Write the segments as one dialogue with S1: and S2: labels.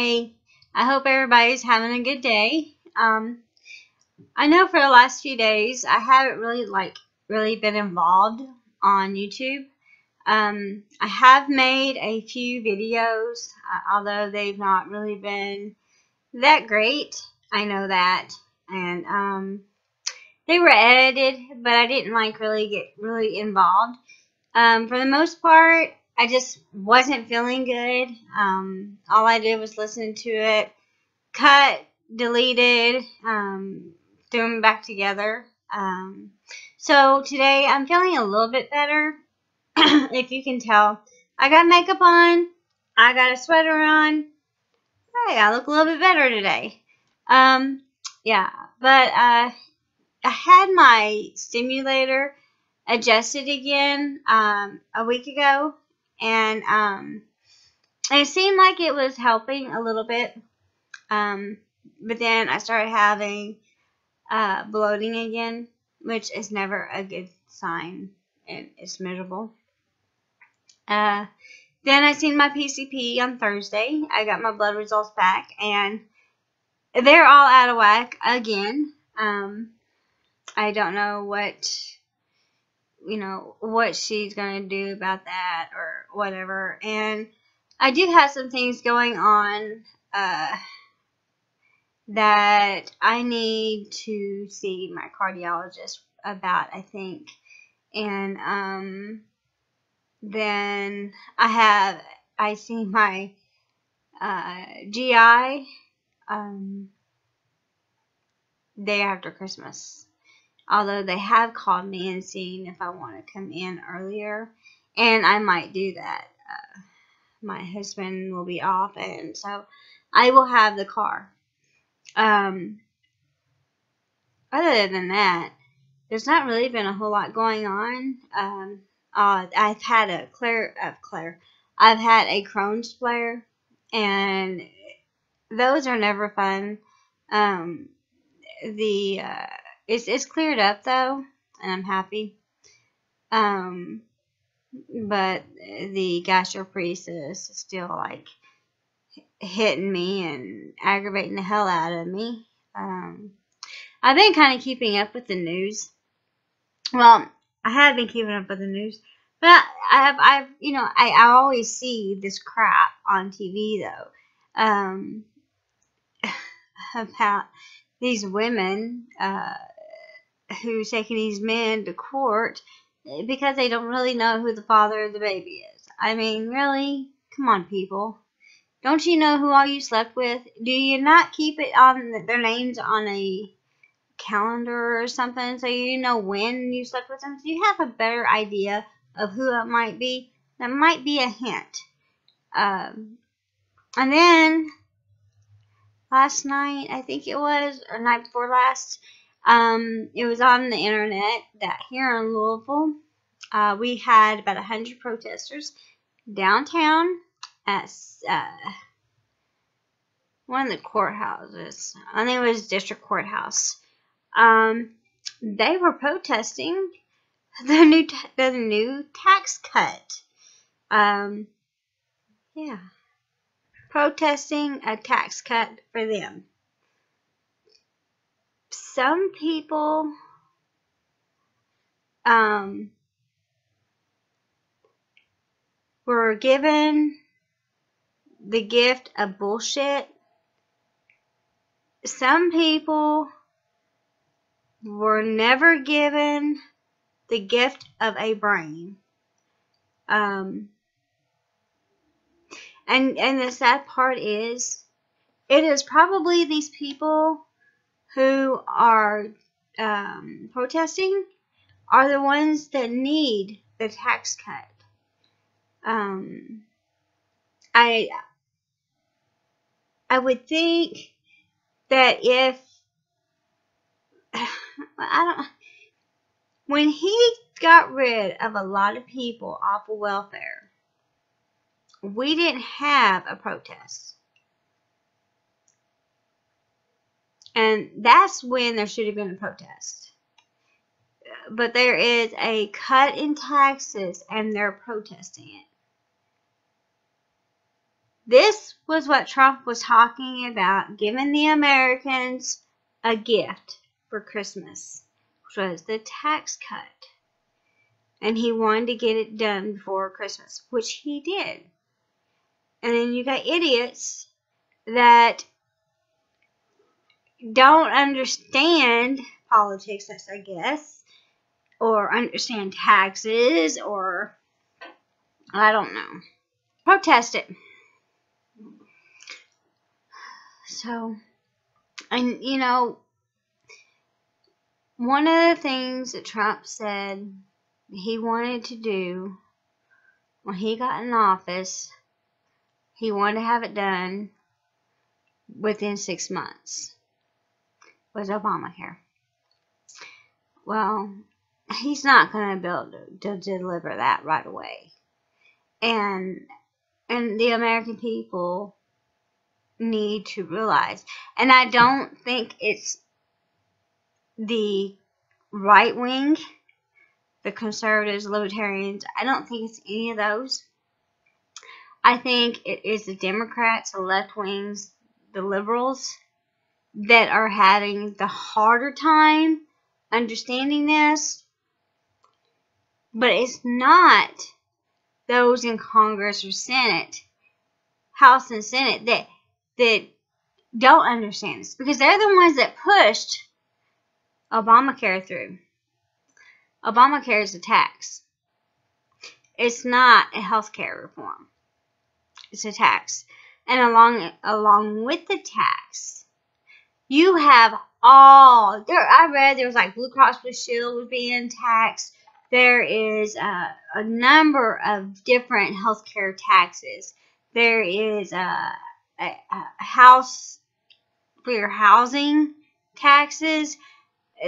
S1: Hey, I hope everybody's having a good day. I know for the last few days I haven't really been involved on YouTube. I have made a few videos, although they've not really been that great. I know that, and they were edited, but I didn't really get really involved. For the most part, I just wasn't feeling good. All I did was listen to it, cut, deleted, threw them back together. So today I'm feeling a little bit better. If you can tell, I got makeup on, I got a sweater on. Hey, I look a little bit better today. Yeah, but I had my stimulator adjusted again a week ago, and it seemed like it was helping a little bit. But then I started having bloating again, which is never a good sign, and it's miserable. Then I seen my PCP on Thursday. I got my blood results back, and they're all out of whack again. I don't know what she's going to do about that or whatever. And I do have some things going on that I need to see my cardiologist about, I think. And then I see my GI day after Christmas. Although they have called me and seen if I want to come in earlier, and I might do that. My husband will be off, and so I will have the car. Other than that, there's not really been a whole lot going on. I've had a I've had a Crohn's flare, and those are never fun. It's cleared up though, and I'm happy. But the gastroparesis is still hitting me and aggravating the hell out of me. I've been kind of keeping up with the news. Well, I have been keeping up with the news, but I always see this crap on TV though, about these women who's taking these men to court because they don't really know who the father of the baby is. I mean, really? Come on, people. Don't you know who all you slept with? Do you not keep it on their names on a calendar or something so you know when you slept with them? Do you have a better idea of who it might be? That might be a hint. And then last night, I think it was, or night before last, it was on the internet that here in Louisville, we had about 100 protesters downtown at one of the courthouses. I think it was District Courthouse. They were protesting the new tax cut. Yeah, protesting a tax cut for them. Some people were given the gift of bullshit. Some people were never given the gift of a brain. And the sad part is, it is probably these people who are protesting are the ones that need the tax cut. I would think that when he got rid of a lot of people off of welfare, we didn't have a protest. And that's when there should have been a protest. But there is a cut in taxes, and they're protesting it. This was what Trump was talking about, giving the Americans a gift for Christmas, which was the tax cut. And he wanted to get it done before Christmas, which he did. And then you got idiots that don't understand politics, I guess, or understand taxes, or I don't know. Protest it. So, and you know, one of the things that Trump said he wanted to do when he got in office, he wanted to have it done within 6 months, was Obamacare. Well, he's not going to be able to deliver that right away. And the American people need to realize, and I don't think it's the right wing, the conservatives, libertarians, I don't think it's any of those. I think it is the Democrats, the left wings, the liberals that are having the harder time understanding this. But it's not those in Congress or Senate, House and Senate, that don't understand this, because they're the ones that pushed Obamacare through. Obamacare is a tax. It's not a health care reform. It's a tax. And along with the tax, you have I read there was like Blue Cross Blue Shield was being taxed. There is a number of different healthcare taxes. There is a house for your housing taxes.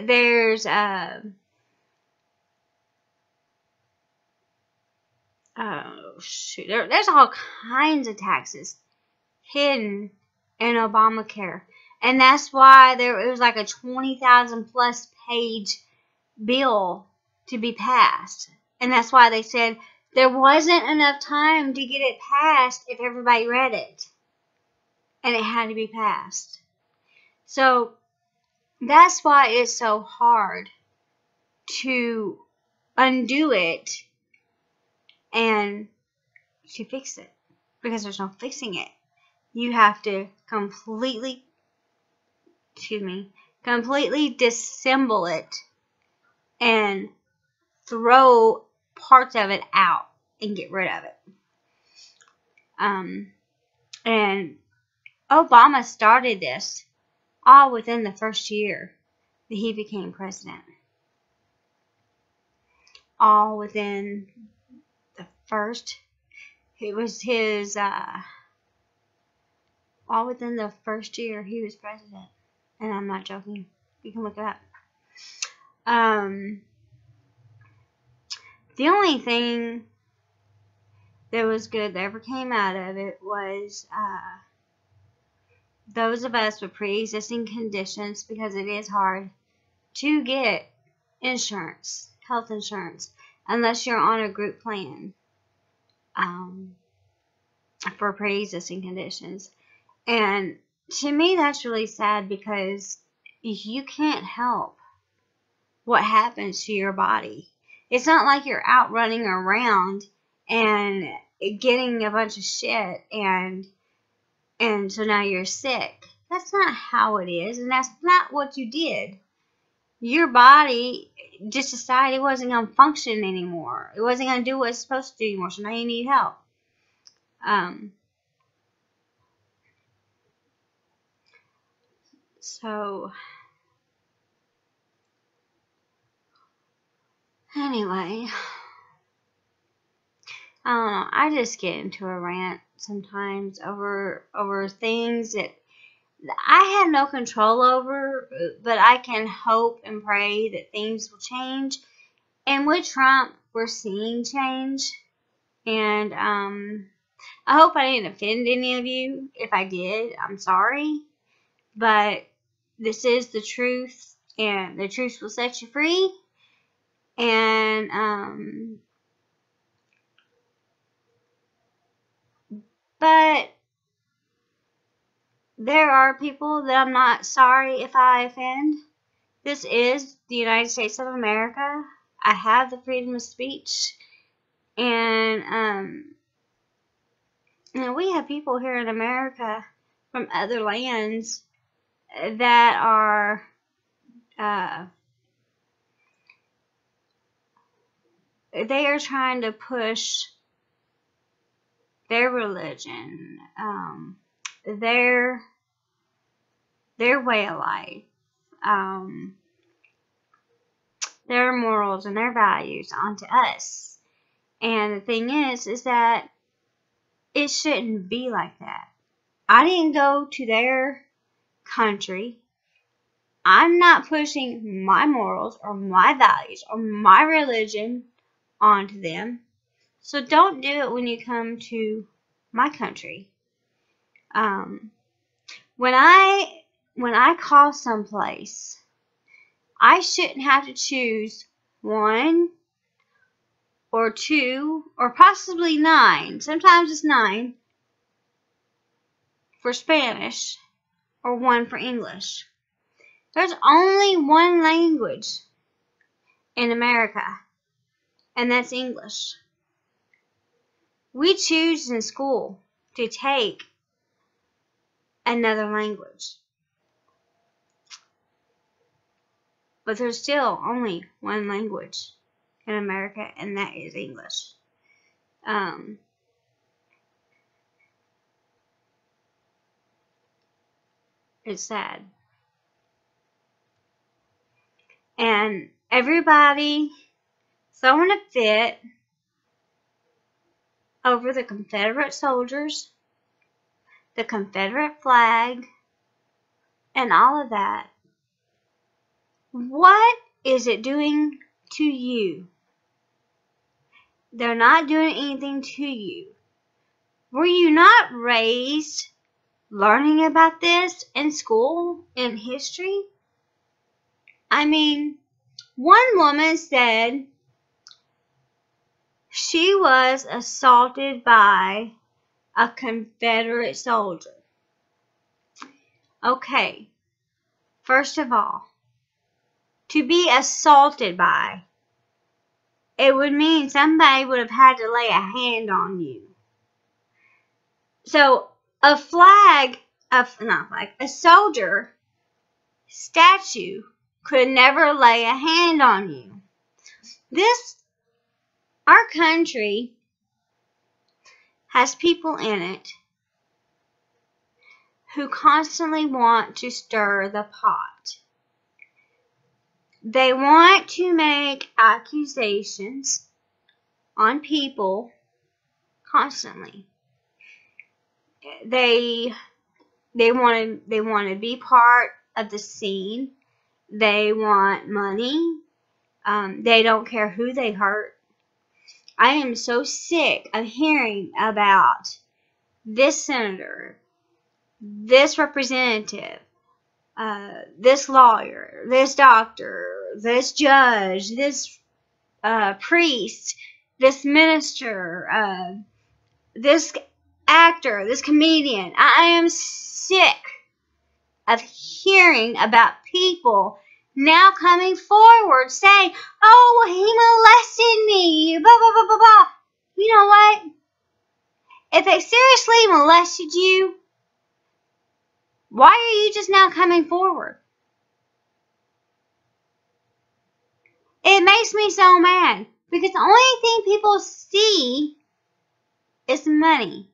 S1: There's there's all kinds of taxes hidden in Obamacare. And that's why it was like a 20,000 plus page bill to be passed. And that's why they said there wasn't enough time to get it passed if everybody read it. And it had to be passed. So that's why it's so hard to undo it and to fix it. Because there's no fixing it. You have to completely disassemble it and throw parts of it out and get rid of it. And Obama started this all within the first year that he became president. All within the first, it was his, all within the first year he was president. And I'm not joking. You can look it up. The only thing that was good that ever came out of it was those of us with pre-existing conditions, because it is hard to get insurance, health insurance, unless you're on a group plan for pre-existing conditions. And to me, that's really sad, because you can't help what happens to your body. It's not like you're out running around and getting a bunch of shit and so now you're sick. That's not how it is, and that's not what you did. Your body just decided it wasn't going to function anymore. It wasn't going to do what it's supposed to do anymore, so now you need help. So, anyway, I don't know. I just get into a rant sometimes over things that I have no control over, but I can hope and pray that things will change. And with Trump, we're seeing change. And I hope I didn't offend any of you. If I did, I'm sorry. But this is the truth, and the truth will set you free. And but there are people that I'm not sorry if I offend. This is the United States of America. I have the freedom of speech. And we have people here in America from other lands that are they are trying to push their religion, their way of life, their morals and their values onto us. And the thing is that it shouldn't be like that. I didn't go to their country. I'm not pushing my morals or my values or my religion onto them. So don't do it when you come to my country. When I call someplace, I shouldn't have to choose 1 or 2 or possibly 9. Sometimes it's 9 for Spanish or 1 for English. There's only 1 language in America, and that's English. We choose in school to take another language. But there's still only 1 language in America, and that is English. It's sad. And everybody throwing a fit over the Confederate soldiers, the Confederate flag, and all of that. What is it doing to you? They're not doing anything to you. Were you not raised learning about this in school, in history? I mean, one woman said she was assaulted by a Confederate soldier. Okay, first of all, to be assaulted by, it would mean somebody would have had to lay a hand on you. So a soldier statue could never lay a hand on you. Our country has people in it who constantly want to stir the pot. They want to make accusations on people constantly. They want to be part of the scene. They want money. They don't care who they hurt. I am so sick of hearing about this senator, this representative, this lawyer, this doctor, this judge, this priest, this minister, this actor, this comedian. I am sick of hearing about people now coming forward saying, oh, he molested me, blah, blah, blah, blah, blah. You know what? If they seriously molested you, why are you just now coming forward? It makes me so mad because the only thing people see is money.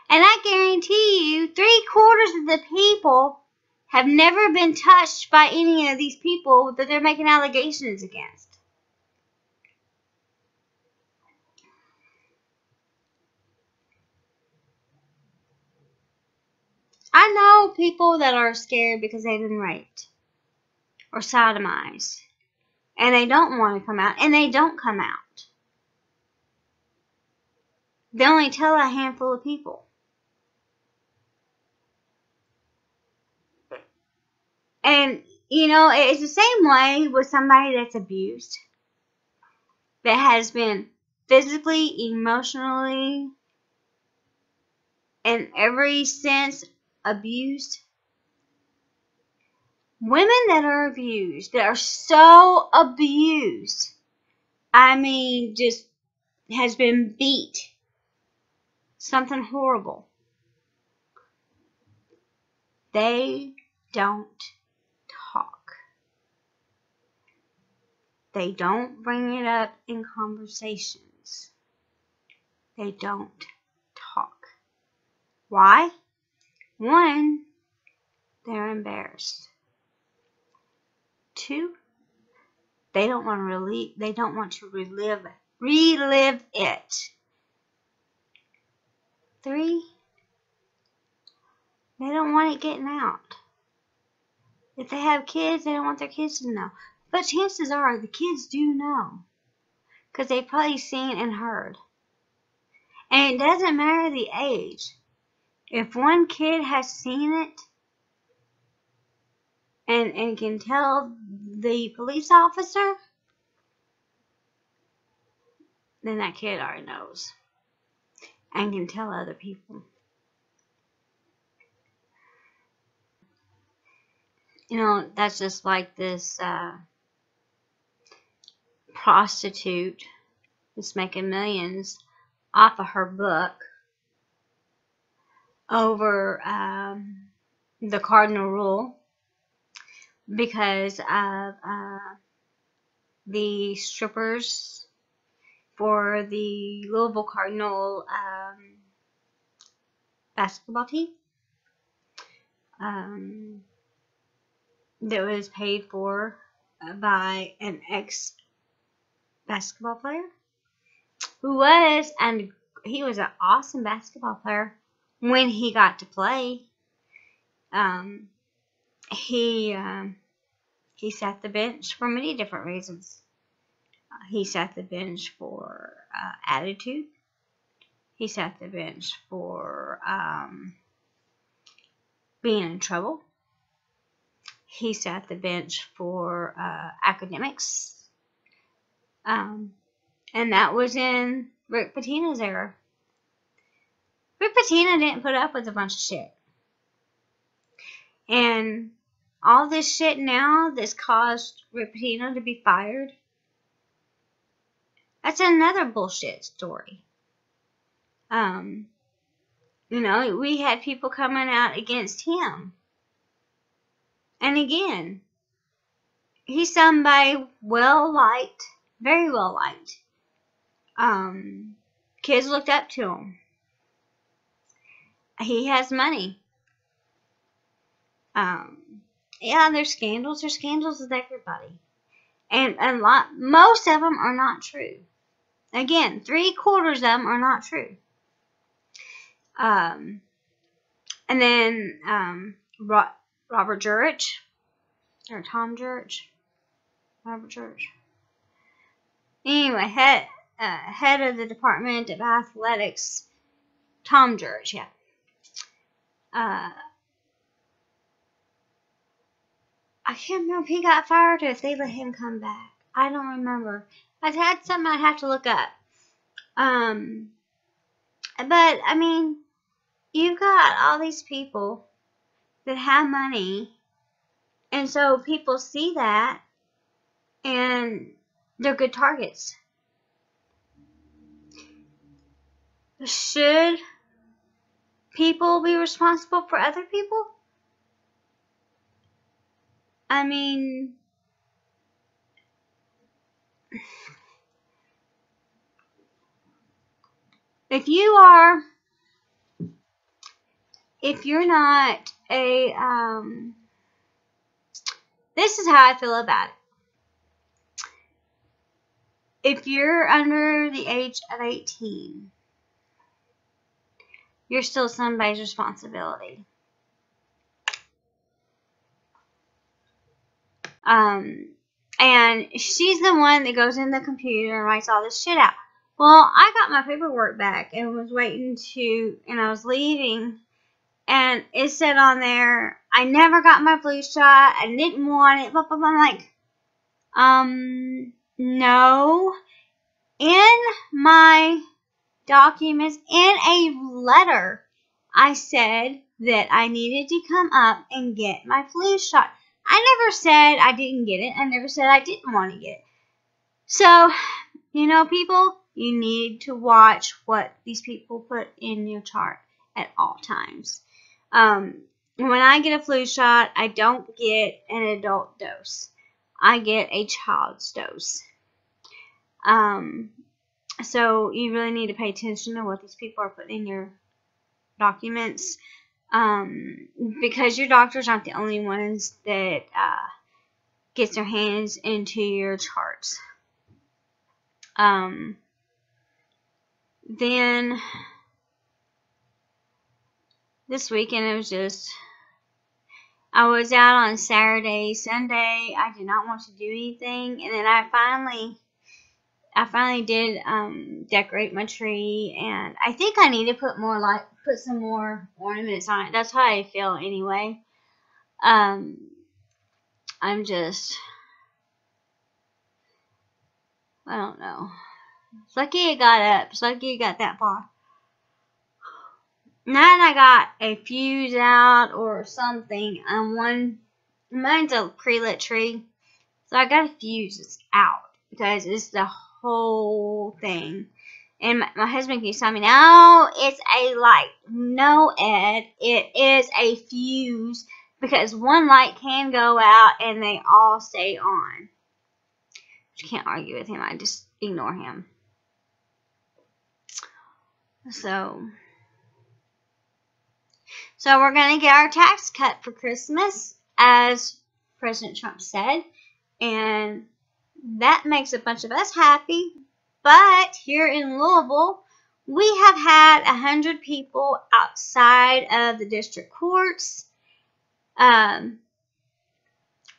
S1: And I guarantee you, 3/4 of the people have never been touched by any of these people that they're making allegations against. I know people that are scared because they've been raped or sodomized. And they don't want to come out. And they don't come out. They only tell a handful of people. And, it's the same way with somebody that's abused. That has been physically, emotionally, in every sense abused. Women that are abused, that are so abused, I mean, just has been beat. Something horrible. They don't talk. They don't bring it up in conversations. They don't talk. Why? One, they're embarrassed. Two, they don't want to relive it. Three, they don't want it getting out. If they have kids, they don't want their kids to know. But chances are the kids do know, because they've probably seen and heard. And it doesn't matter the age. If one kid has seen it and can tell the police officer, then that kid already knows and can tell other people. You know, that's just like this prostitute that's making millions off of her book over the Cardinal Rule because of the strippers for the Louisville Cardinal basketball team that was paid for by an ex-basketball player who was, and he was an awesome basketball player when he got to play. He sat the bench for many different reasons. He sat the bench for attitude. He sat the bench for being in trouble. He sat the bench for academics. And that was in Rick Pitino's era. Rick Pitino didn't put up with a bunch of shit. And all this shit now that's caused Rick Pitino to be fired, that's another bullshit story. You know, we had people coming out against him. And again, he's somebody well-liked, very well-liked. Kids looked up to him. He has money. Yeah, there's scandals. There's scandals with everybody. And most of them are not true. Again, 3/4 of them are not true. And then Robert Jurich, or Tom Jurich, Robert Jurich. Anyway, head of the Department of Athletics, Tom Jurich, yeah. I can't remember if he got fired or if they let him come back. I don't remember. I've had something I'd have to look up. But, I mean, you've got all these people that have money, and so people see that, and they're good targets. Should people be responsible for other people? I mean, if you're not a, this is how I feel about it. If you're under the age of 18, you're still somebody's responsibility. And she's the one that goes in the computer and writes all this shit out. Well, I got my paperwork back and was waiting and I was leaving, and it said on there, I never got my flu shot, I didn't want it, blah, blah, blah. I'm like, no. In my documents, in a letter, I said that I needed to come up and get my flu shot. I never said I didn't get it. I never said I didn't want to get it. So, you know, people, you need to watch what these people put in your chart at all times. When I get a flu shot, I don't get an adult dose. I get a child's dose. So you really need to pay attention to what these people are putting in your documents, because your doctors aren't the only ones that get their hands into your charts. Then this weekend it was just, I was out on Saturday, Sunday. I did not want to do anything, and then I finally did decorate my tree, and I think I need to put some more ornaments on it. That's how I feel anyway. I'm just, I don't know. It's lucky it got up. It's lucky it got that far. Now that I got a fuse out or something on mine's a pre-lit tree, so I got a fuse out because it's the whole thing. And my husband keeps telling me, no, it's a light. No, Ed, it is a fuse, because one light can go out and they all stay on. You can't argue with him. I just ignore him. So we're going to get our tax cut for Christmas, as President Trump said. And that makes a bunch of us happy. But here in Louisville, we have had 100 people outside of the district courts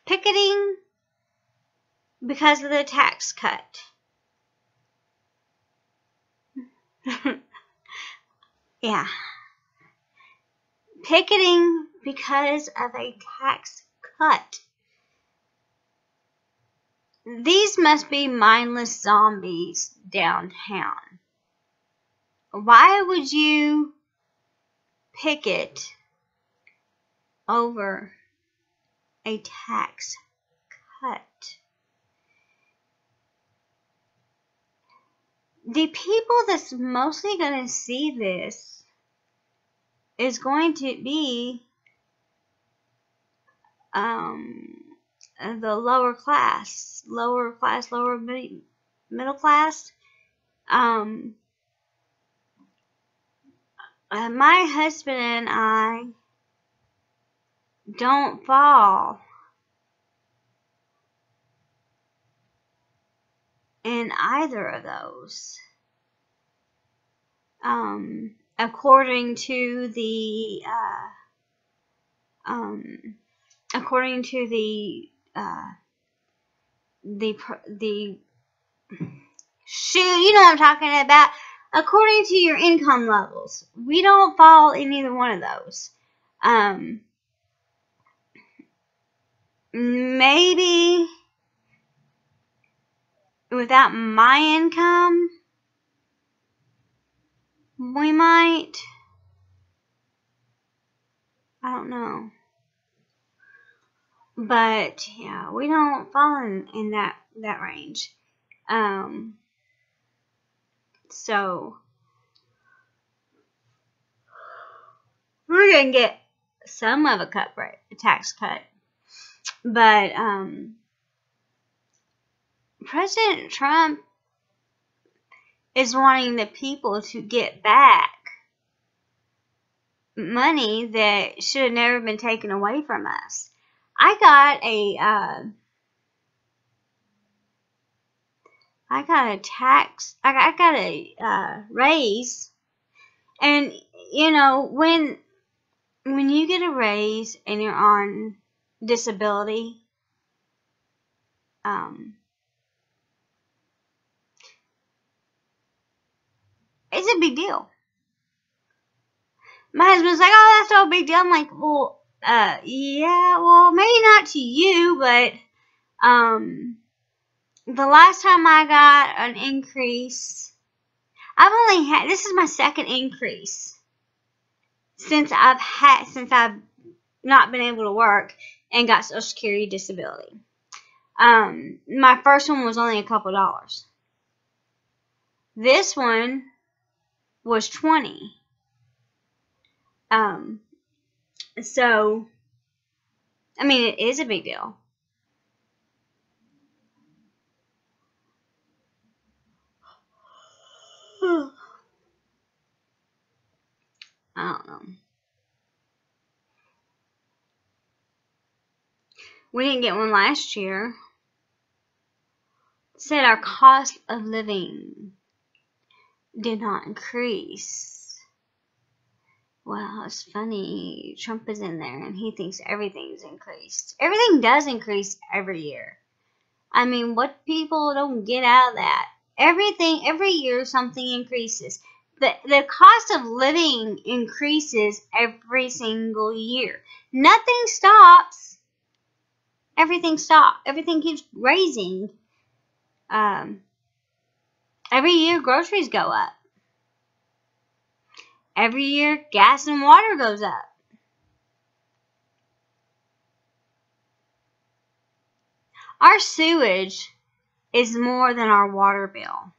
S1: picketing because of the tax cut. Yeah. Picketing because of a tax cut. These must be mindless zombies downtown. Why would you picket over a tax cut? The people that's mostly going to see this is going to be the lower middle class. My husband and I don't fall in either of those. According to the shoot, you know what I'm talking about. According to your income levels, we don't fall in either one of those. Maybe without my income, we might. I don't know. But yeah, we don't fall in that range. So we're gonna get some of a tax cut. But President Trump is wanting the people to get back money that should have never been taken away from us. I got a raise, and you know, when you get a raise and you're on disability, it's a big deal. My husband's like, oh, that's no big deal. I'm like, well, yeah, well, maybe not to you, but the last time I got an increase, this is my second increase since I've not been able to work and got Social Security disability. My first one was only a couple dollars. This one was $20. So, I mean, it is a big deal. I don't know. We didn't get one last year. It said our cost of living did not increase. Well, it's funny. Trump is in there and he thinks everything's increased. Everything does increase every year. I mean, what people don't get out of that? Every year something increases. The cost of living increases every single year. Nothing stops. Everything stops. Everything keeps raising. Every year groceries go up. Every year gas and water goes up. Our sewage is more than our water bill.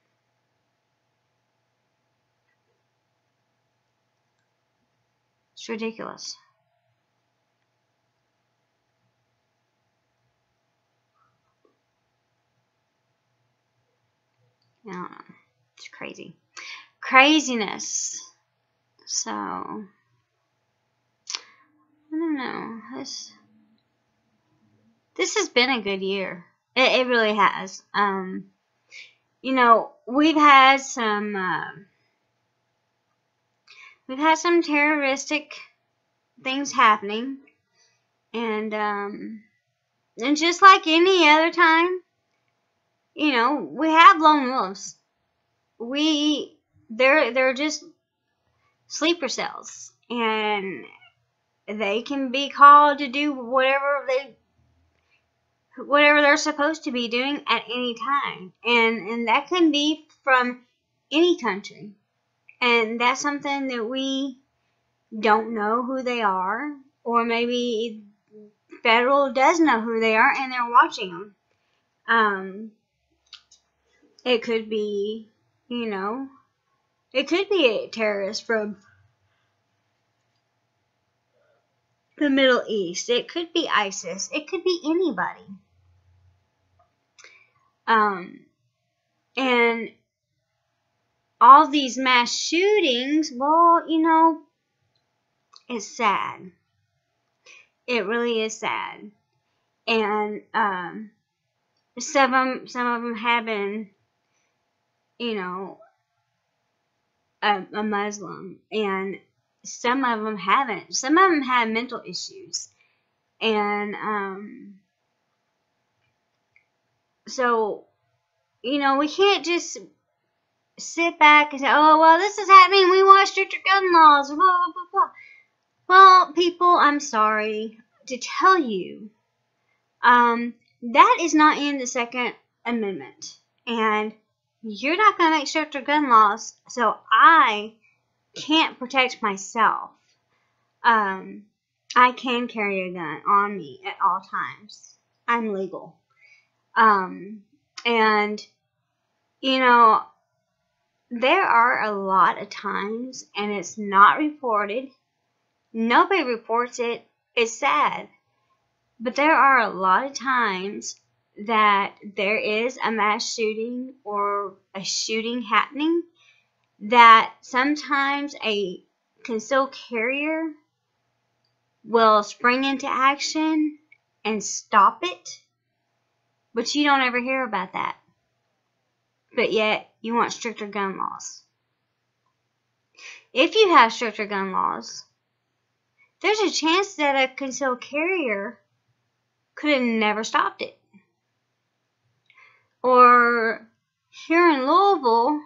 S1: It's ridiculous. I don't know. It's crazy. Craziness. So, I don't know. This has been a good year. It really has. You know, we've had some terroristic things happening, and just like any other time, you know, we have lone wolves. They're just sleeper cells, and they can be called to do whatever they're supposed to be doing at any time, and that can be from any country, and that's something that we don't know who they are, or maybe federal does know who they are and they're watching them. It could be, you know, it could be a terrorist from the Middle East. It could be ISIS. It could be anybody. And all these mass shootings, well, you know, it's sad. It really is sad. And some of them have been, you know, a Muslim, and some of them haven't. Some of them have mental issues, and so, you know, we can't just sit back and say, oh, well, this is happening, we want stricter gun laws, blah, blah, blah, blah. Well, people, I'm sorry to tell you, that is not in the Second Amendment, and you're not going to make stricter gun laws, so I can't protect myself. I can carry a gun on me at all times. I'm legal. And, you know, there are a lot of times, and it's not reported. Nobody reports it. It's sad. But there are a lot of times that there is a mass shooting or a shooting happening, that sometimes a concealed carrier will spring into action and stop it, but you don't ever hear about that. But yet, you want stricter gun laws. If you have stricter gun laws, there's a chance that a concealed carrier could have never stopped it. Or here in Louisville,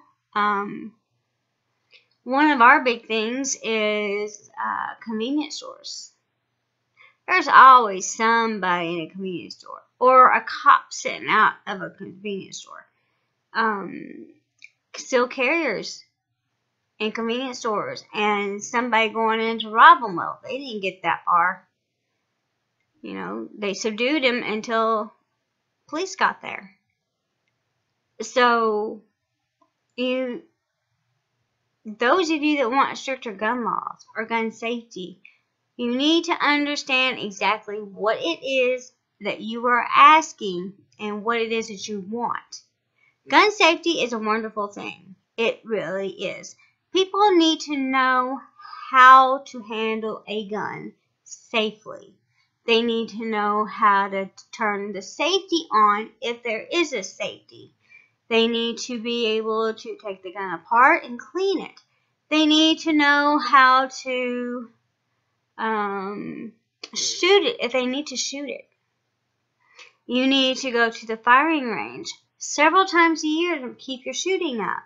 S1: one of our big things is convenience stores. There's always somebody in a convenience store, or a cop sitting out of a convenience store. Concealed carriers in convenience stores and somebody going in to rob them. Well, they didn't get that far. You know, they subdued him until police got there. So, those of you that want stricter gun laws or gun safety, you need to understand exactly what it is that you are asking and what it is that you want. Gun safety is a wonderful thing. It really is. People need to know how to handle a gun safely. They need to know how to turn the safety on if there is a safety. They need to be able to take the gun apart and clean it. They need to know how to shoot it if they need to shoot it. You need to go to the firing range several times a year to keep your shooting up.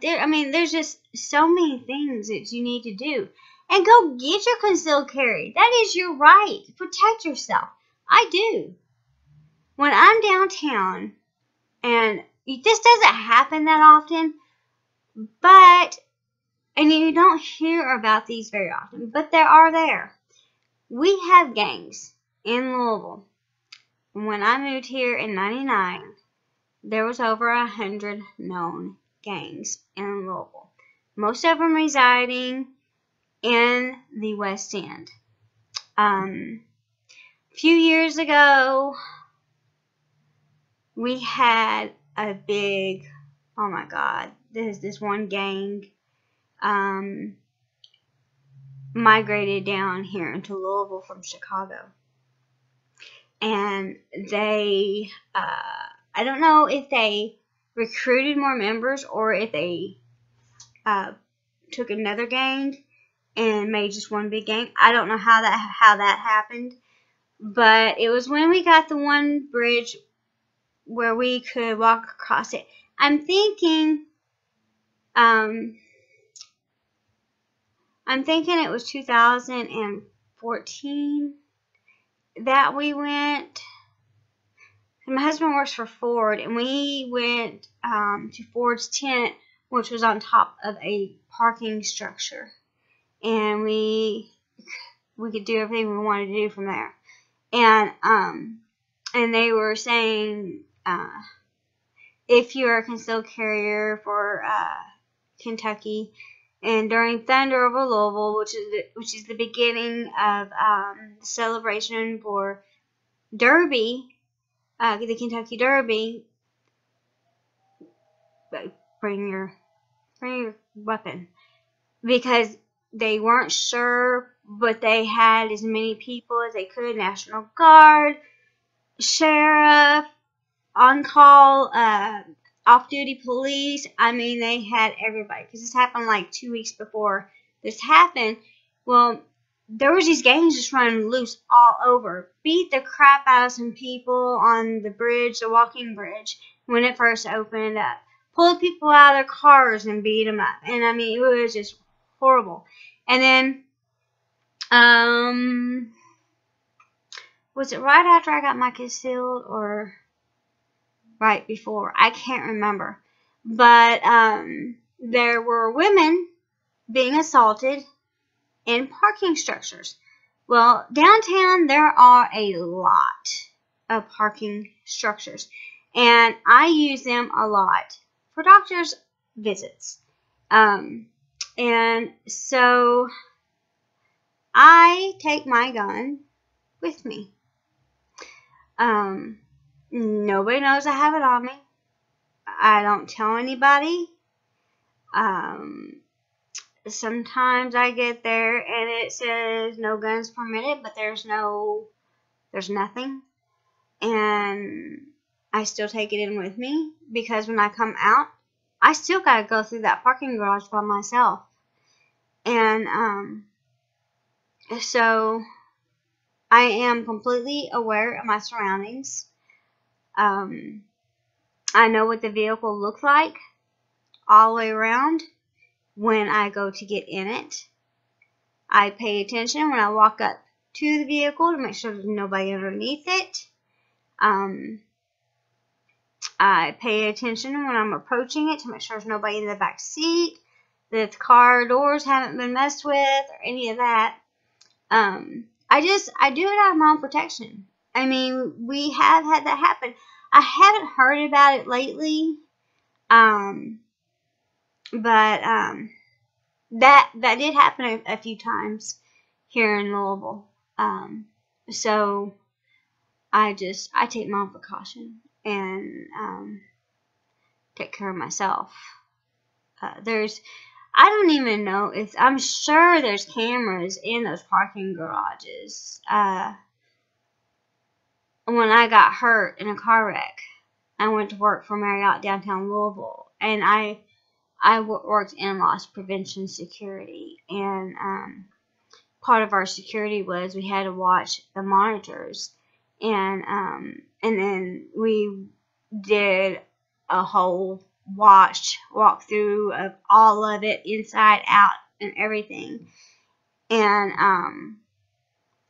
S1: There's just so many things that you need to do. And go get your concealed carry. That is your right. Protect yourself. I do. When I'm downtown, and this doesn't happen that often, and you don't hear about these very often, but they are there. We have gangs in Louisville. When I moved here in '99, there was over 100 known gangs in Louisville. Most of them residing in the West End. A few years ago, we had a big, oh my God, there's this one gang migrated down here into Louisville from Chicago. And they, I don't know if they recruited more members or if they took another gang and made just one big gang. I don't know how that happened. But it was when we got the one bridge where we could walk across it. I'm thinking it was 2014 that we went. My husband works for Ford, and we went to Ford's tent, which was on top of a parking structure, and we could do everything we wanted to do from there. And they were saying if you're a concealed carrier for Kentucky, and during Thunder over Louisville, which is the beginning of the celebration for Derby, the Kentucky Derby, bring your weapon, because they weren't sure, but they had as many people as they could: National Guard, sheriff, on-call, off-duty police. I mean, they had everybody, because this happened like 2 weeks before this happened. Well, there was these gangs just running loose all over. Beat the crap out of some people on the bridge, the walking bridge, when it first opened up. Pulled people out of their cars and beat them up. And I mean, it was just horrible. And then, was it right after I got my concealed or right before? I can't remember. But there were women being assaulted in parking structures. Well, downtown there are a lot of parking structures, and I use them a lot for doctor's visits. And so I take my gun with me. Nobody knows I have it on me. I don't tell anybody. Sometimes I get there and it says no guns permitted, but there's nothing. And I still take it in with me, because when I come out, I still gotta go through that parking garage by myself. And so I am completely aware of my surroundings. I know what the vehicle looks like all the way around when I go to get in it. I pay attention when I walk up to the vehicle to make sure there's nobody underneath it. I pay attention when I'm approaching it to make sure there's nobody in the back seat, that the car doors haven't been messed with, or any of that. I do it out of my own protection. I mean, we have had that happen. I haven't heard about it lately, but that did happen a few times here in Louisville. So I take my own precaution and take care of myself. I don't even know if, I'm sure there's cameras in those parking garages. When I got hurt in a car wreck, I went to work for Marriott downtown Louisville, and I worked in loss prevention security, and part of our security was we had to watch the monitors, and then we did a whole walk through of all of it, inside out and everything, and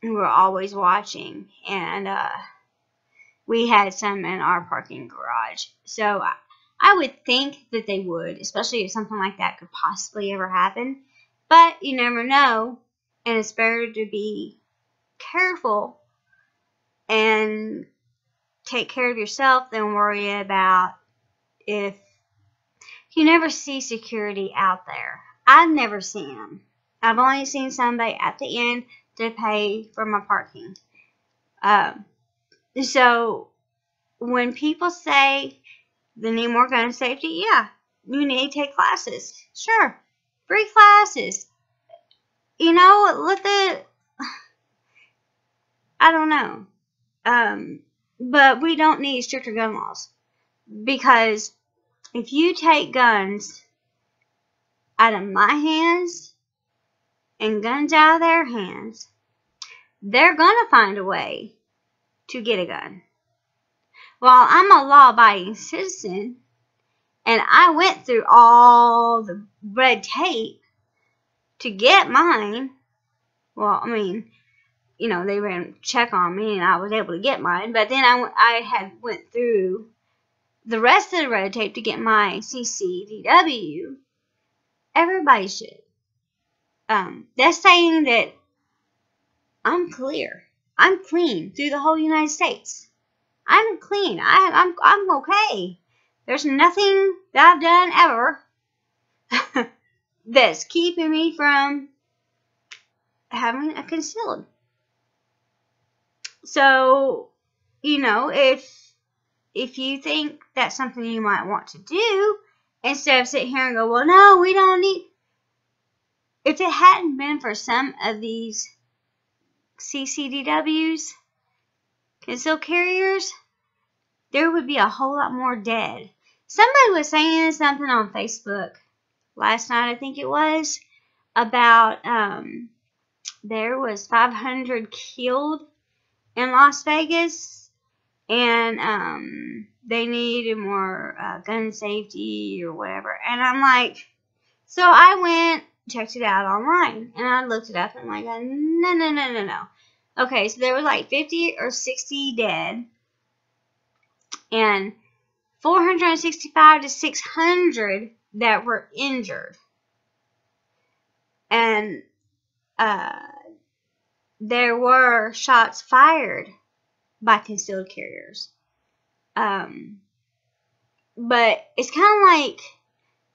S1: we were always watching, and we had some in our parking garage. So I would think that they would, especially if something like that could possibly ever happen, but you never know, and it's better to be careful and take care of yourself than worry about if you never see security out there. I've never seen them. I've only seen somebody at the end to pay for my parking. So when people say they need more gun safety, yeah, you need to take classes. Sure, free classes. You know, I don't know. But we don't need stricter gun laws, because if you take guns out of my hands and guns out of their hands, they're gonna find a way to get a gun. Well, I'm a law-abiding citizen, and I went through all the red tape to get mine. Well, I mean, you know, they ran a check on me, and I was able to get mine. But then I had went through the rest of the red tape to get my CCDW. Everybody should. That's saying that I'm clear. I'm clean through the whole United States. I'm clean. I'm okay. There's nothing that I've done ever that's keeping me from having a concealed. So, you know, if you think that's something you might want to do, instead of sitting here and go, well, no, we don't need. If it hadn't been for some of these CCDWs, concealed carriers, there would be a whole lot more dead. Somebody was saying something on Facebook last night, I think it was, about there was 500 killed in Las Vegas, and they needed more gun safety or whatever. And I'm like, so I went, checked it out online, and I looked it up, and I'm like, no. Okay, so there was like 50 or 60 dead, and 465 to 600 that were injured. And there were shots fired by concealed carriers. But it's kind of like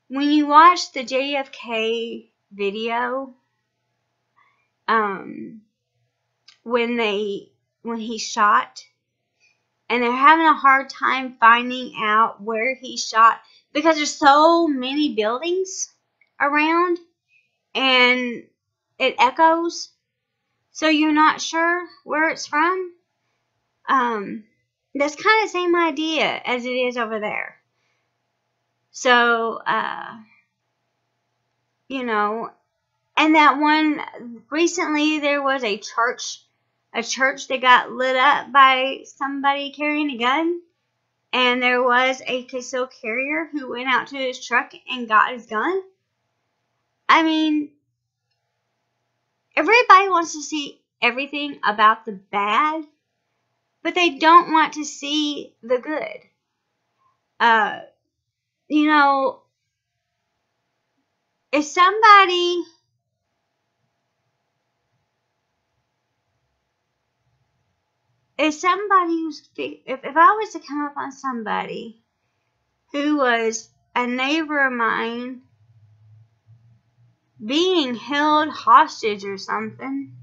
S1: when you watch the JFK video, when he shot, and they're having a hard time finding out where he shot because there's so many buildings around and it echoes, so you're not sure where it's from. That's kind of the same idea as it is over there. So, you know, and that one, recently there was a church that got lit up by somebody carrying a gun, and there was a concealed carrier who went out to his truck and got his gun. I mean, everybody wants to see everything about the bad, but they don't want to see the good. You know, if somebody if I was to come up on somebody who was a neighbor of mine being held hostage or something,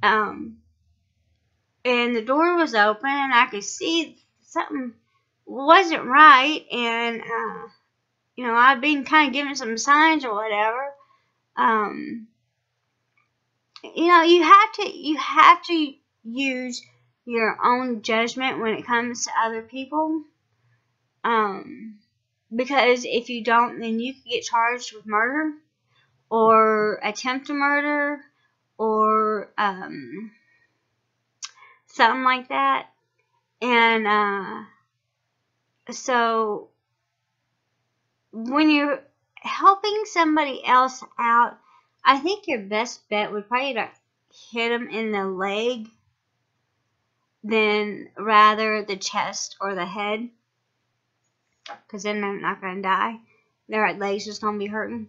S1: and the door was open and I could see something wasn't right, and you know, I'd been kind of given some signs or whatever. You know, you have to use your own judgment when it comes to other people. Because if you don't, then you could get charged with murder or attempt to murder or something like that. And so when you're helping somebody else out, I think your best bet would probably be to hit them in the leg than rather the chest or the head, because then they're not going to die. Their legs just don't be hurting.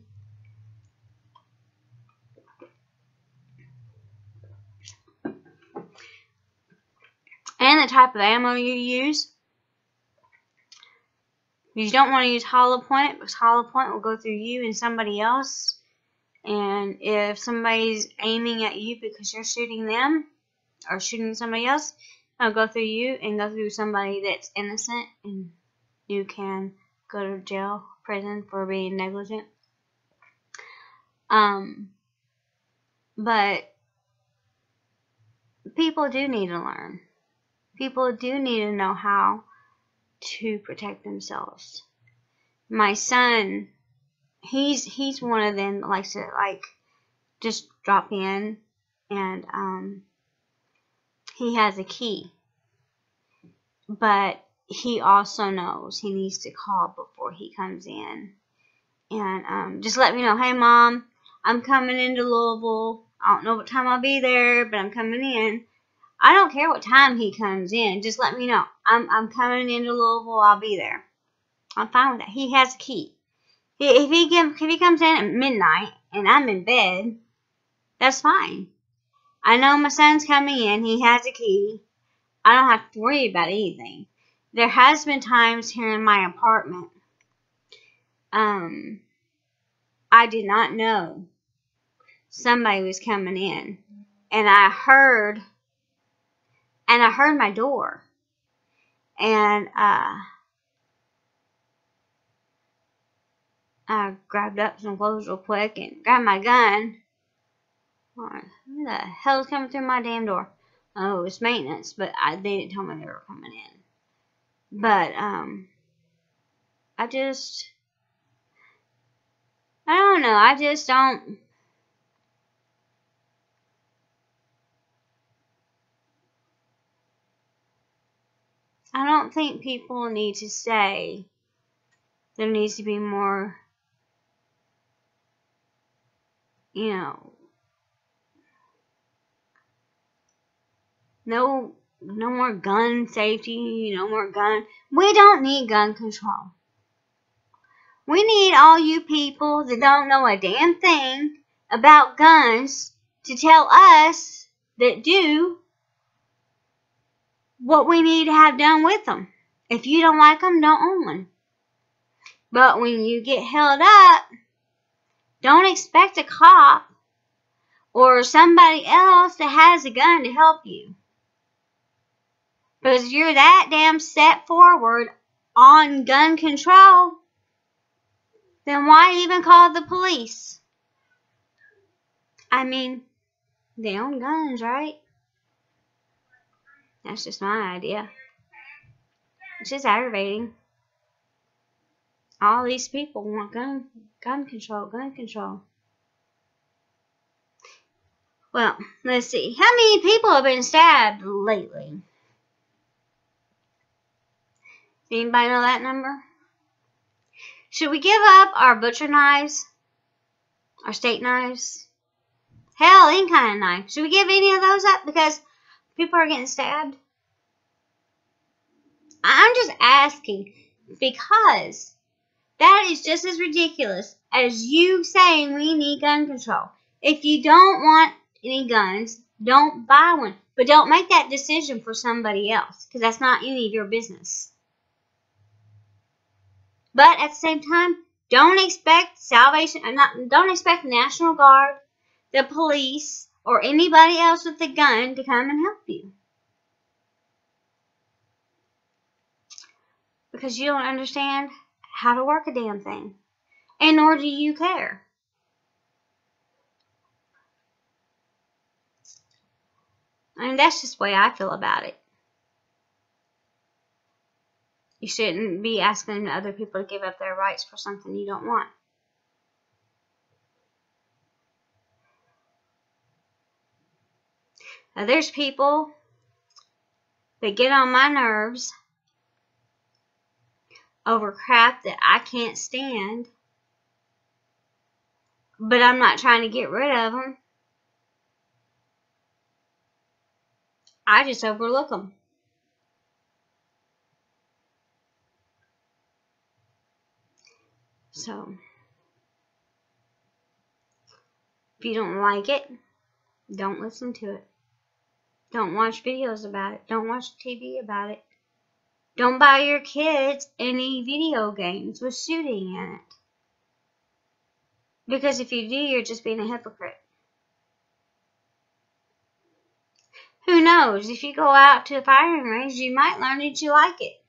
S1: And the type of ammo you use. You don't want to use hollow point, because hollow point will go through you and somebody else. And if somebody's aiming at you because you're shooting them or shooting somebody else, it'll go through you and go through somebody that's innocent, and you can go to jail, prison for being negligent. But people do need to learn. People do need to know how to protect themselves. My son, he's one of them that likes to just drop in, and he has a key, but he also knows he needs to call before he comes in, and just let me know, hey Mom, I'm coming into Louisville. I don't know what time I'll be there, but I'm coming in. I don't care what time he comes in. Just let me know. I'm coming into Louisville. I'll be there. I'm fine with that. He has a key. If he comes in at midnight and I'm in bed, that's fine. I know my son's coming in. He has a key. I don't have to worry about anything. There has been times here in my apartment, I did not know somebody was coming in, and I heard my door, and I grabbed up some clothes real quick and grabbed my gun. Who the hell's coming through my damn door? Oh, it was maintenance, but they didn't tell me they were coming in. But I don't know. I just don't. I don't think people need to say there needs to be more, you know, no more gun safety, no more gun. We don't need gun control. We need all you people that don't know a damn thing about guns to tell us that do what we need to have done with them. If you don't like them, don't own one. But when you get held up, don't expect a cop or somebody else that has a gun to help you. Because you're that damn set forward on gun control, then why even call the police? I mean, they own guns, right? That's just my idea. It's just aggravating. All these people want gun control. Well, let's see. How many people have been stabbed lately? Anybody know that number? Should we give up our butcher knives? Our steak knives? Hell, any kind of knife. Should we give any of those up because people are getting stabbed? I'm just asking. Because that is just as ridiculous as you saying we need gun control. If you don't want any guns, don't buy one. But don't make that decision for somebody else, because that's not any of your business. But at the same time, don't expect don't expect National Guard, the police, or anybody else with a gun to come and help you. Because you don't understand how to work a damn thing. And nor do you care. I mean, that's just the way I feel about it. You shouldn't be asking other people to give up their rights for something you don't want. Now, there's people that get on my nerves over crap that I can't stand, but I'm not trying to get rid of them. I just overlook them. So, if you don't like it, don't listen to it. Don't watch videos about it. Don't watch TV about it. Don't buy your kids any video games with shooting in it. Because if you do, you're just being a hypocrite. Who knows? If you go out to a firing range, you might learn that you like it.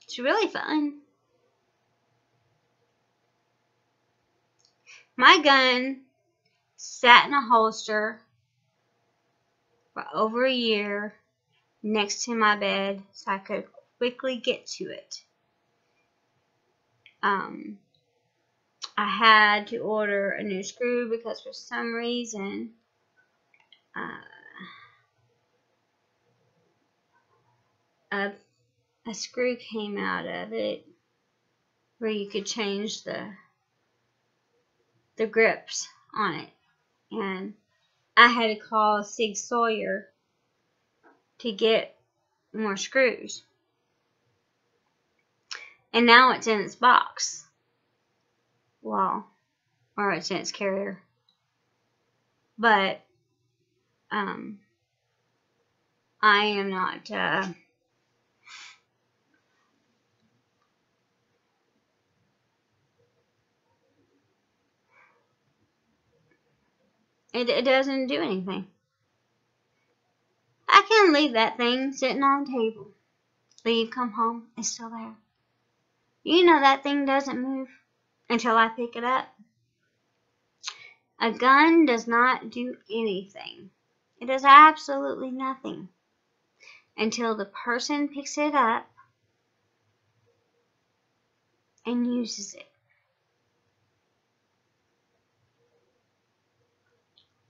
S1: It's really fun. My gun sat in a holster for over a year next to my bed so I could quickly get to it. I had to order a new screw because for some reason a screw came out of it where you could change the grips on it, and I had to call Sig Sawyer to get more screws, and now it's in its box. Well, or it's in its carrier, but I am not it doesn't do anything. I can leave that thing sitting on the table. Leave, come home, it's still there. You know that thing doesn't move until I pick it up. A gun does not do anything. It does absolutely nothing until the person picks it up and uses it.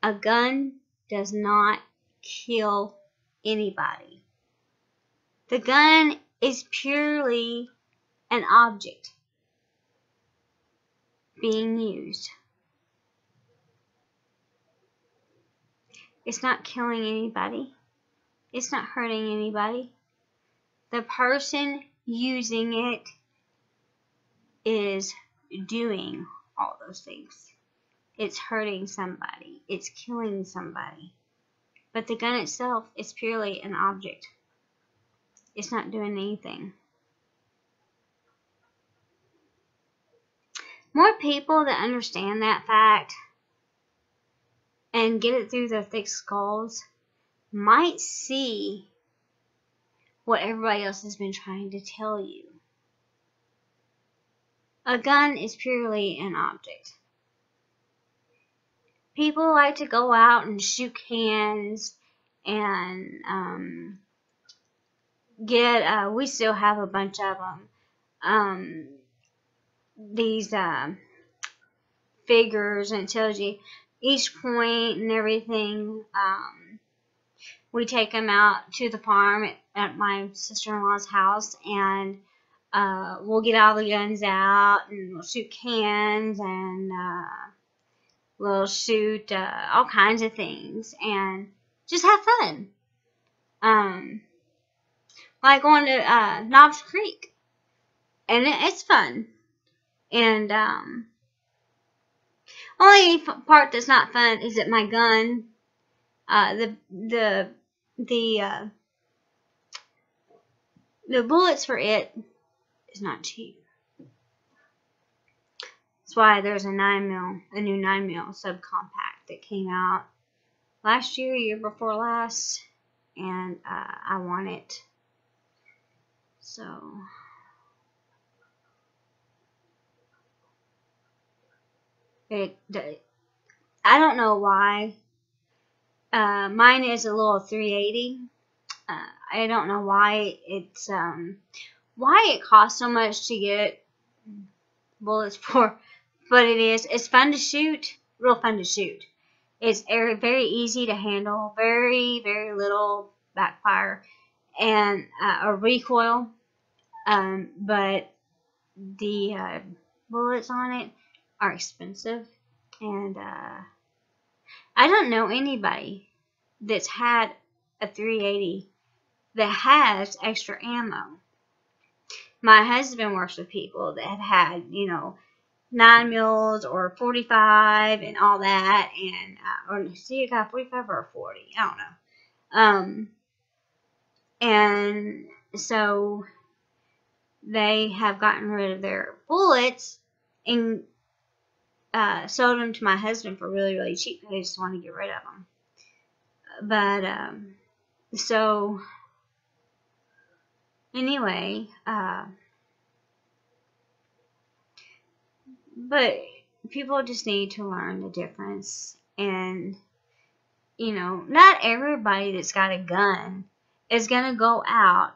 S1: A gun does not kill anybody. The gun is purely an object being used. It's not killing anybody. It's not hurting anybody. The person using it is doing all those things. It's hurting somebody. It's killing somebody. But the gun itself is purely an object. It's not doing anything. More people that understand that fact and get it through their thick skulls might see what everybody else has been trying to tell you. A gun is purely an object. People like to go out and shoot cans and we still have a bunch of them. These figures, and it tells you each point and everything. We take them out to the farm at my sister-in-law's house, and we'll get all the guns out, and we'll shoot cans, and we'll shoot all kinds of things, and just have fun. like going to Knobs Creek, and it's fun. And only part that's not fun is that my gun, the bullets for it is not cheap. That's why there's a new 9mm subcompact that came out last year, year before last, and I want it. So I don't know why. Mine is a little 380. I don't know why it costs so much to get bullets for, but it is. It's fun to shoot, real fun to shoot. It's very easy to handle, very, very little backfire and a recoil. But the bullets on it are expensive, and I don't know anybody that's had a 380 that has extra ammo. My husband works with people that have had, 9mm or 45 and all that, and or see, it got a 45 or a 40, I don't know. And so they have gotten rid of their bullets and sold them to my husband for really, really cheap. They just want to get rid of them. But so anyway, but people just need to learn the difference. And, not everybody that's got a gun is going to go out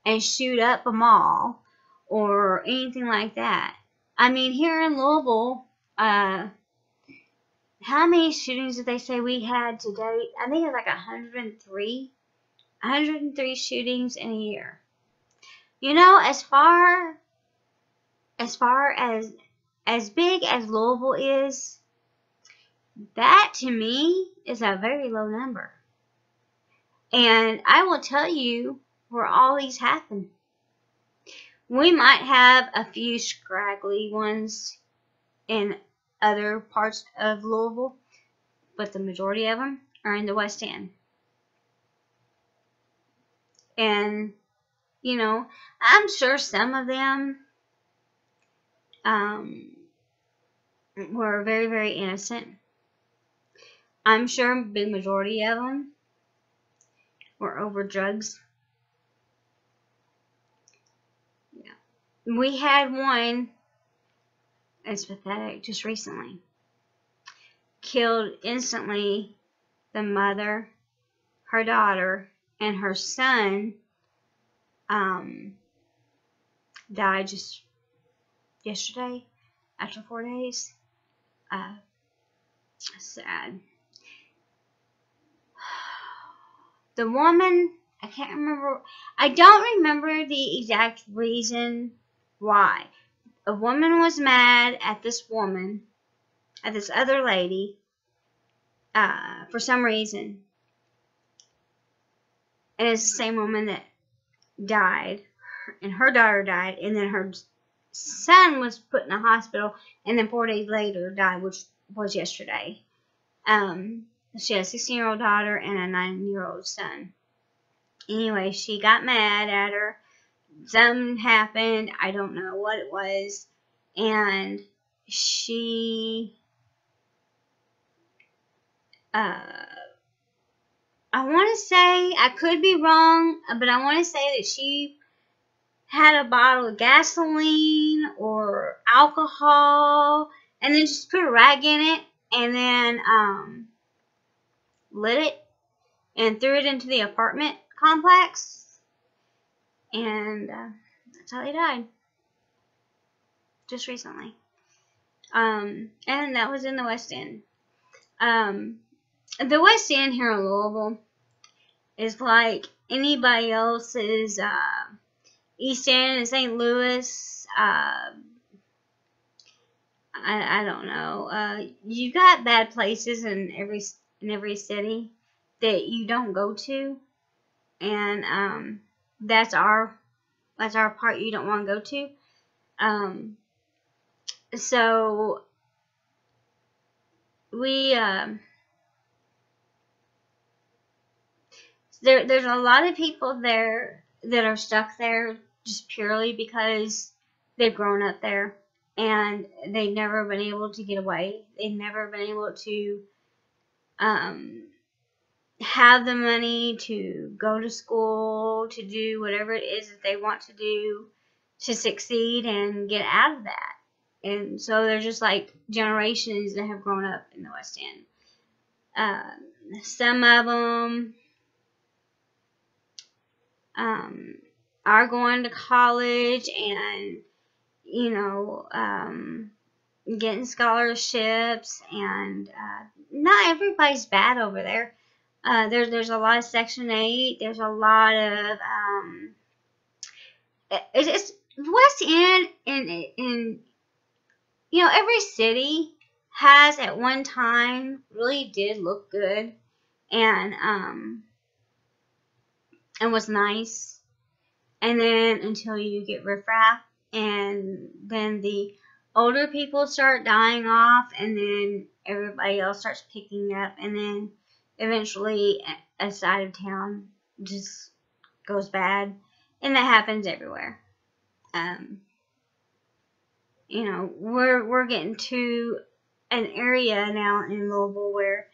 S1: and shoot up a mall or anything like that. I mean, here in Louisville, how many shootings did they say we had to date? I think it's like 103. 103 shootings in a year. As far as big as Louisville is, that to me is a very low number. And I will tell you where all these happen. We might have a few scraggly ones in other parts of Louisville, but the majority of them are in the West End. And, I'm sure some of them were very, very innocent. I'm sure the majority of them were over drugs. Yeah. We had one, it's pathetic, just recently. Killed instantly the mother, her daughter, and her son died just yesterday after 4 days. Sad. The woman, I don't remember the exact reason why. A woman was mad at this other lady, for some reason. And it's the same woman that died, and her daughter died, and then her son was put in a hospital, and then 4 days later died, which was yesterday. She had a 16-year-old daughter and a 9-year-old son. Anyway, she got mad at her. Something happened. I don't know what it was. And she, I want to say, I could be wrong, but I want to say that she had a bottle of gasoline or alcohol and then just put a rag in it and then lit it and threw it into the apartment complex, and that's how they died just recently. And that was in the West End. The West End here in Louisville is like anybody else's East End in St. Louis. I don't know. You got bad places in every city that you don't go to, and that's our part you don't want to go to. So we there's a lot of people there that are stuck there just purely because they've grown up there and they've never been able to get away. They've never been able to have the money to go to school, to do whatever it is that they want to do to succeed and get out of that. And so there's just like generations that have grown up in the West End. Some of them are going to college and, you know, getting scholarships, and not everybody's bad over there. There's a lot of Section 8. There's a lot of it's West End, in you know, every city has at one time really did look good and was nice, and then until you get riffraff, and then the older people start dying off, and then everybody else starts picking up, and then eventually a side of town just goes bad, and that happens everywhere. You know, we're getting to an area now in Louisville where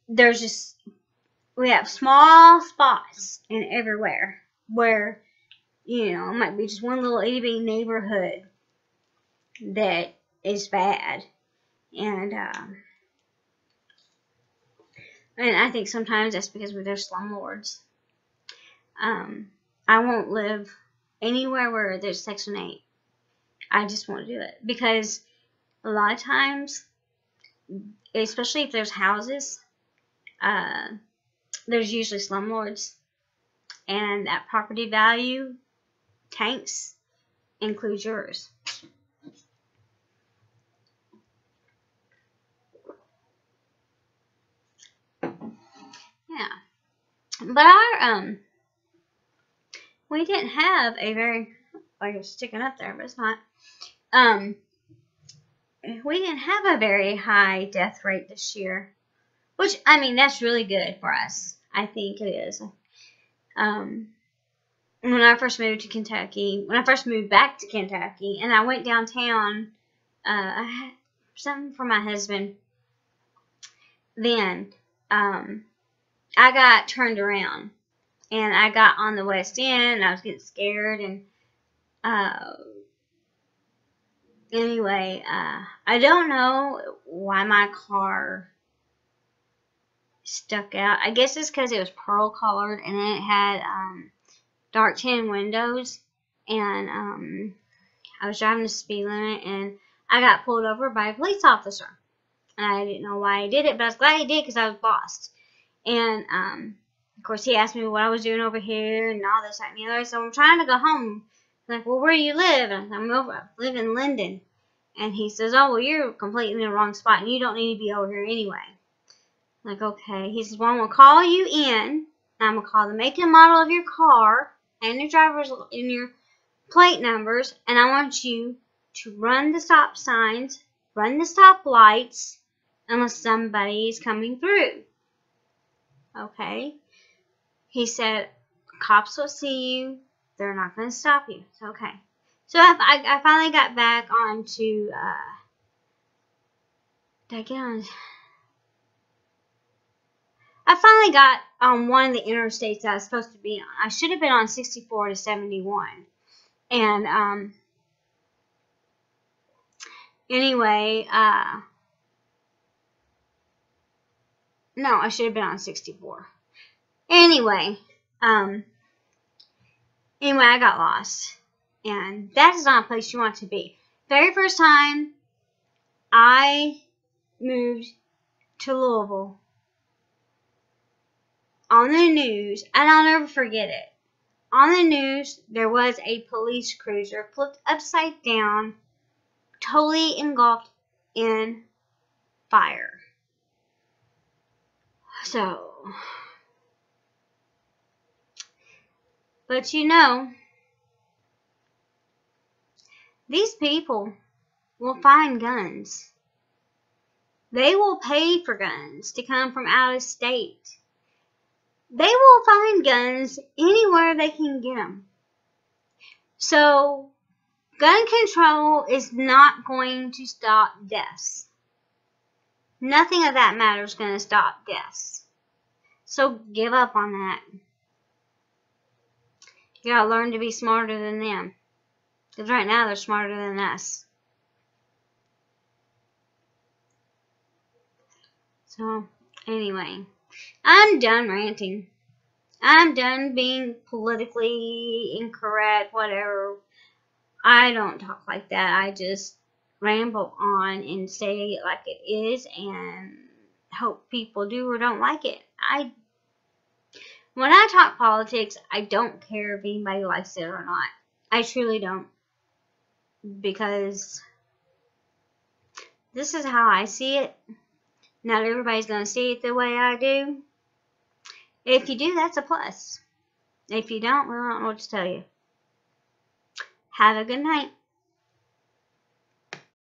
S1: there's just, we have small spots in everywhere where, you know, it might be just one little itty bitty neighborhood that is bad, and I think sometimes that's because they're slum lords. I won't live anywhere where there's Section 8. I just won't do it, because a lot of times, especially if there's houses, there's usually slum lords, and that property value tanks includes yours. Yeah, but our we didn't have a very, like, it's sticking up there, but it's not. We didn't have a very high death rate this year, which, I mean, that's really good for us. I think it is. When I first moved to Kentucky, when I first moved back to Kentucky, and I went downtown, I had something for my husband. Then, I got turned around, and I got on the West End, and I was getting scared, and anyway, I don't know why my car stuck out. I guess it's because it was pearl colored, and then it had dark tin windows, and I was driving the speed limit, and I got pulled over by a police officer. And I didn't know why he did it, but I was glad he did, because I was lost. And of course, he asked me what I was doing over here and all this, that, and the other. So I'm trying to go home. I'm like, well, where do you live? And I live in Linden. And he says, oh, well, you're completely in the wrong spot, and you don't need to be over here anyway. I'm like, okay. He says, well, I'm going to call you in, and I'm going to call the make and model of your car and your driver's and your plate numbers, and I want you to run the stop signs, run the stop lights, unless somebody is coming through. Okay. He said, cops will see you. They're not going to stop you. It's okay. So I finally got back onto, did I get on? I finally got on one of the interstates that I was supposed to be on. I should have been on 64 to 71. And, anyway, no, I should have been on 64. Anyway, I got lost. And that is not a place you want to be. Very first time I moved to Louisville, on the news, and I'll never forget it, on the news, there was a police cruiser flipped upside down, totally engulfed in fire. So, But you know, these people will find guns. They will pay for guns to come from out of state. They will find guns anywhere they can get them. So, gun control is not going to stop deaths. Nothing of that matter is going to stop deaths. So, give up on that. You gotta learn to be smarter than them. Because right now they're smarter than us. So, anyway, I'm done ranting. I'm done being politically incorrect, whatever. I don't talk like that. I just ramble on and say it like it is and hope people do or don't like it. When I talk politics, I don't care if anybody likes it or not. I truly don't. Because this is how I see it. Not everybody's going to see it the way I do. If you do, that's a plus. If you don't, well, I don't know what to tell you. Have a good night.